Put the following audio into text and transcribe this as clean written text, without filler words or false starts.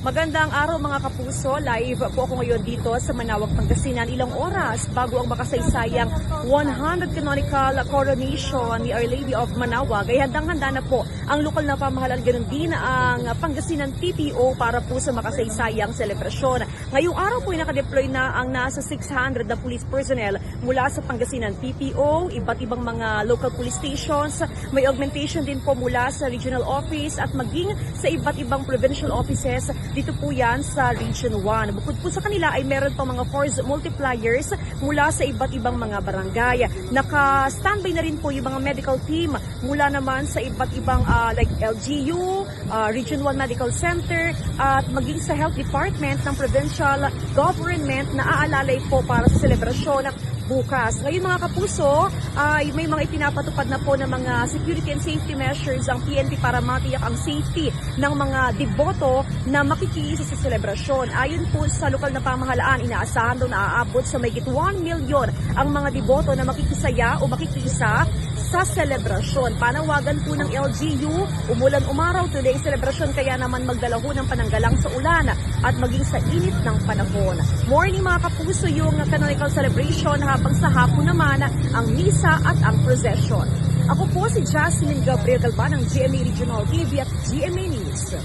Magandang araw mga kapuso, live po ako ngayon dito sa Manaoag, Pangasinan. Ilang oras bago ang makasaysayang 100 canonical coronation ni Our Lady of Manaoag ay handang-handa na po ang lokal na pamahalaan, ganoon din ang Pangasinan PPO para po sa makasaysayang selebrasyon. Ngayong araw po ay nakadeploy na ang nasa 600 na police personnel mula sa Pangasinan PPO, iba't ibang mga local police stations. May augmentation din po mula sa regional office at maging sa iba't ibang provincial offices. Dito po yan sa Region 1. Bukod po sa kanila ay meron pa mga force multipliers mula sa iba't ibang mga barangay. Naka-standby na rin po yung mga medical team mula naman sa iba't ibang like LGU, Region 1 Medical Center at maging sa Health Department ng Provincial Government na aalalay po para sa selebrasyon bukas. Ngayon mga kapuso, may mga ipinapatupad na po ng mga security and safety measures ang PNP para matiyak ang safety ng mga deboto na makikiisa sa selebrasyon. Ayon po sa lokal na pamahalaan, inaasahan daw na aabot sa mahigit 1 million ang mga deboto na makikisaya o makikiisa sa selebrasyon. Panawagan po ng LGU, umulan umaraw tuloy ang selebrasyon kaya naman magdalaho ng pananggalang sa ulan at maging sa init ng panahon. Morning mga kapuso, yung canonical celebration habang sa hapon naman ang misa at ang procession. Ako po si Jasmine Gabriel Galban ng GMA Regional TV at GMA News.